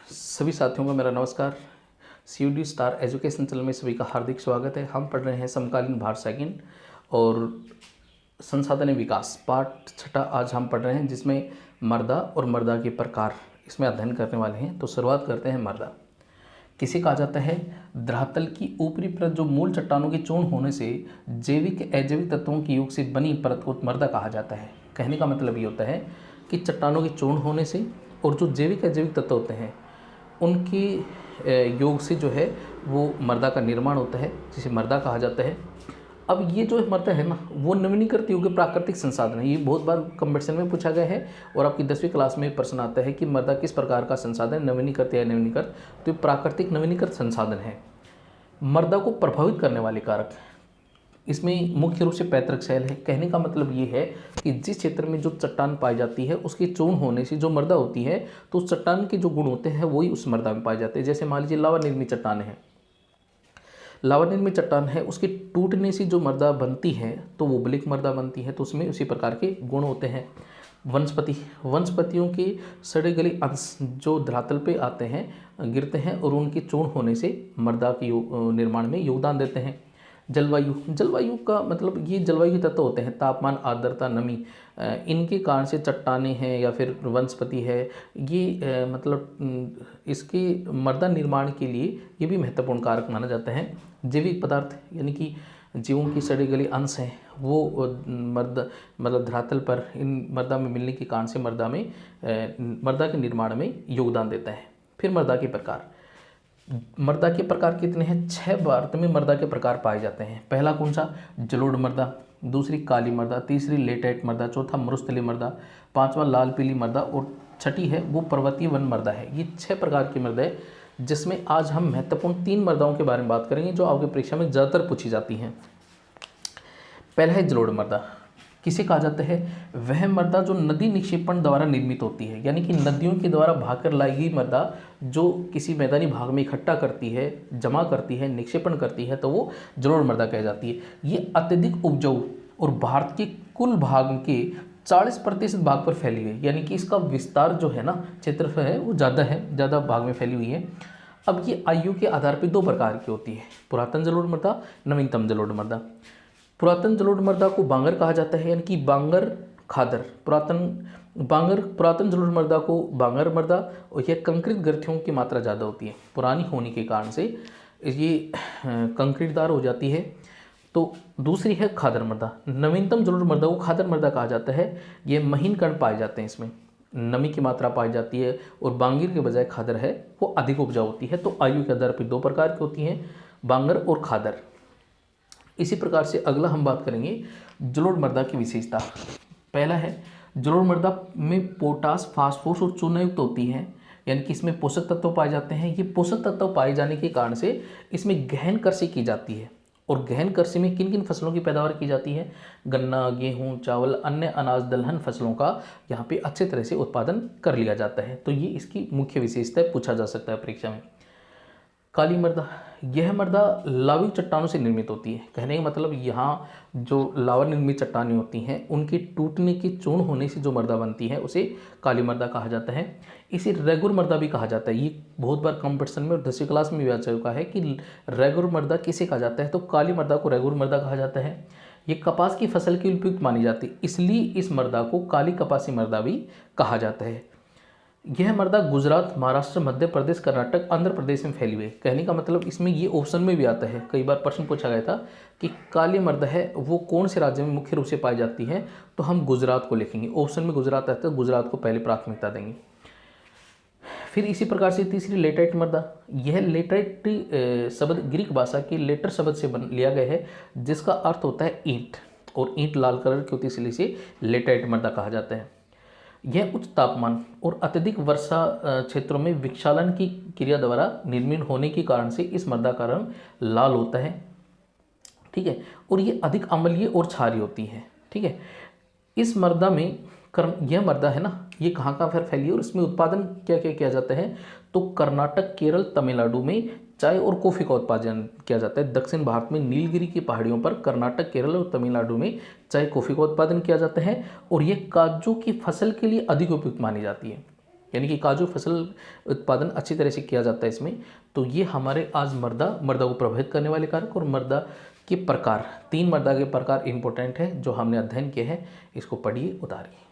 सभी साथियों को मेरा नमस्कार। CUD स्टार एजुकेशन चैनल में सभी का हार्दिक स्वागत है। हम पढ़ रहे हैं समकालीन भारत सेकंड और संसाधन विकास पाठ 6 आज हम पढ़ रहे हैं, जिसमें मर्दा और मर्दा के प्रकार इसमें अध्ययन करने वाले हैं। तो शुरुआत करते हैं। मर्दा किसे कहा जाता है? धरातल की ऊपरी परत जो मूल चट्टानों के चूर्ण होने से जैविक अजैविक तत्वों के योग से बनी परत को मर्दा कहा जाता है। कहने का मतलब ये होता है कि चट्टानों के चूर्ण होने से और जो जैविक अजैविक तत्व होते हैं उनके योग से जो है वो मर्दा का निर्माण होता है, जिसे मर्दा कहा जाता है। अब ये जो मर्दा है ना, वो नवीनीकृत योग्य प्राकृतिक संसाधन है। ये बहुत बार कंपटीशन में पूछा गया है और आपकी 10वीं क्लास में प्रश्न आता है कि मर्दा किस प्रकार का संसाधन, नवीनीकृत या नवीनीकृत। तो ये प्राकृतिक नवीनीकृत संसाधन है। मर्दा को प्रभावित करने वाले कारक इसमें मुख्य रूप से पैतृक शैल है। कहने का मतलब ये है कि जिस क्षेत्र में जो चट्टान पाई जाती है उसके चूर्ण होने से जो मर्दा होती है, तो उस चट्टान के जो गुण होते हैं वही उस मर्दा में पाए जाते हैं। जैसे मान लीजिए लावा निर्मित चट्टान है, लावा निर्मित चट्टान है, उसके टूटने से जो मर्दा बनती है तो वो ब्लिक मर्दा बनती है, तो उसमें उसी प्रकार के गुण होते हैं। वनस्पतियों के सड़े गले अंश जो धरातल पे आते हैं, गिरते हैं और उनके चूर्ण होने से मर्दा के निर्माण में योगदान देते हैं। जलवायु का मतलब ये जलवायु के तत्व होते हैं, तापमान, आर्द्रता, नमी। इनके कारण से चट्टानें हैं या फिर वनस्पति है, ये मतलब इसके मर्दा निर्माण के लिए ये भी महत्वपूर्ण कारक माना जाता है। जैविक पदार्थ यानी कि जीवों की सड़े गले अंश हैं, वो मर्दा मतलब धरातल पर इन मर्दा में मिलने के कारण से मर्दा के निर्माण में योगदान देता है। फिर मर्दा के प्रकार कितने हैं? 6 भारत में मर्दा के प्रकार पाए जाते हैं। पहला कौन सा? जलोढ़ मर्दा, दूसरी काली मर्दा, तीसरी लेटेट मर्दा, चौथा मरुस्थलीय मर्दा, पांचवा लाल पीली मर्दा और छठी है वो पर्वतीय वन मर्दा है। ये 6 प्रकार की मर्दा है, जिसमें आज हम महत्वपूर्ण 3 मर्दाओं के बारे में बात करेंगे जो आपकी परीक्षा में ज़्यादातर पूछी जाती हैं। पहला है जलोढ़ मर्दा। किसे कहा जाता है? वह मर्दा जो नदी निक्षेपण द्वारा निर्मित होती है, यानी कि नदियों के द्वारा भागकर लाई गई मर्दा जो किसी मैदानी भाग में इकट्ठा करती है, जमा करती है, निक्षेपण करती है, तो वो जलोढ़ मर्दा कह जाती है। ये अत्यधिक उपजाऊ और भारत के कुल भाग के 40% भाग पर फैली हुई है, यानी कि इसका विस्तार जो है ना, क्षेत्रफल है वो ज़्यादा भाग में फैली हुई है। अब ये आयु के आधार पर 2 प्रकार की होती है, पुरातन जलोढ़ मर्दा, नवीनतम जलोढ़ मर्दा। पुरातन जलोढ़ मर्दा को बांगर कहा जाता है, यानी कि बांगर खादर। पुरातन जलोढ़ मर्दा को बांगर मर्दा, और यह कंक्रीट ग्रंथियों की मात्रा ज़्यादा होती है, पुरानी होने के कारण से ये कंक्रीटदार हो जाती है। तो दूसरी है खादर मर्दा। नवीनतम जलोढ़ मर्दा को खादर मर्दा कहा जाता है। ये महीन कण पाए जाते हैं, इसमें नमी की मात्रा पाई जाती है और बांगीर के बजाय खादर है वो अधिक उपजाऊ होती है। तो आयु के आधार पर 2 प्रकार की होती हैं, बांगर और खादर। इसी प्रकार से अगला हम बात करेंगे जलोढ़ मर्दा की विशेषता। पहला है जलोढ़ मर्दा में पोटास, फास्फोरस और चूनायुक्त होती है, यानी कि इसमें पोषक तत्व पाए जाते हैं। ये पोषक तत्व पाए जाने के कारण से इसमें गहन कृषि की जाती है। और गहन कृषि में किन किन फसलों की पैदावार की जाती है? गन्ना, गेहूं, चावल, अन्य अनाज दलहन फसलों का यहाँ पे अच्छे तरह से उत्पादन कर लिया जाता है। तो ये इसकी मुख्य विशेषता है, पूछा जा सकता है परीक्षा में। काली मर्दा, यह मर्दा लावी चट्टानों से निर्मित होती है। कहने का मतलब यहाँ जो लावा निर्मित चट्टानें होती हैं उनके टूटने के चूर्ण होने से जो मर्दा बनती है उसे काली मर्दा कहा जाता है। इसे रेगुर मर्दा भी कहा जाता है। ये बहुत बार कंपटीशन में और 10वीं क्लास में भी आ चुका है कि रेगुर मर्दा किसे कहा जाता है, तो काली मर्दा को रेगुर मर्दा कहा जाता है। ये कपास की फसल के उपयुक्त मानी जाती है, इसलिए इस मर्दा को काली कपासी मर्दा भी कहा जाता है। यह मर्दा गुजरात, महाराष्ट्र, मध्य प्रदेश, कर्नाटक, आंध्र प्रदेश में फैली हुई है। कहने का मतलब इसमें ये ऑप्शन में भी आता है, कई बार प्रश्न पूछा गया था कि काली मर्दा है वो कौन से राज्य में मुख्य रूप से पाई जाती है, तो हम गुजरात को लिखेंगे। ऑप्शन में गुजरात आता है, गुजरात को पहले प्राथमिकता देंगे। फिर इसी प्रकार से तीसरी लेटेट मर्दा। यह लेटेट शब्द ग्रीक भाषा के लेटर शब्द से लिया गया है, जिसका अर्थ होता है ईंट, और ईंट लाल कलर की होती है, इसलिए इसे लेटेट मर्दा कहा जाता है। यह उच्च तापमान और अत्यधिक वर्षा क्षेत्रों में विक्षालन की क्रिया द्वारा निर्मित होने के कारण से इस मर्दा का रंग लाल होता है। ठीक है, और ये अधिक अम्लीय और क्षारीय होती है। ठीक है, इस मर्दा में यह मर्दा है ना, ये कहाँ कहाँ फिर फैली है और इसमें उत्पादन क्या क्या किया जाता है, तो कर्नाटक, केरल, तमिलनाडु में चाय और कॉफ़ी का उत्पादन किया जाता है। दक्षिण भारत में नीलगिरी की पहाड़ियों पर कर्नाटक, केरल और तमिलनाडु में चाय, कॉफ़ी का उत्पादन किया जाता है और ये काजू की फसल के लिए अधिक उपयुक्त मानी जाती है। यानी कि काजू फसल उत्पादन अच्छी तरह से किया जाता है इसमें। तो ये हमारे आज मृदा को प्रभावित करने वाले कारक और मृदा के प्रकार, 3 मृदा के प्रकार इंपॉर्टेंट है जो हमने अध्ययन किए हैं, इसको पढ़िए, उतारिए।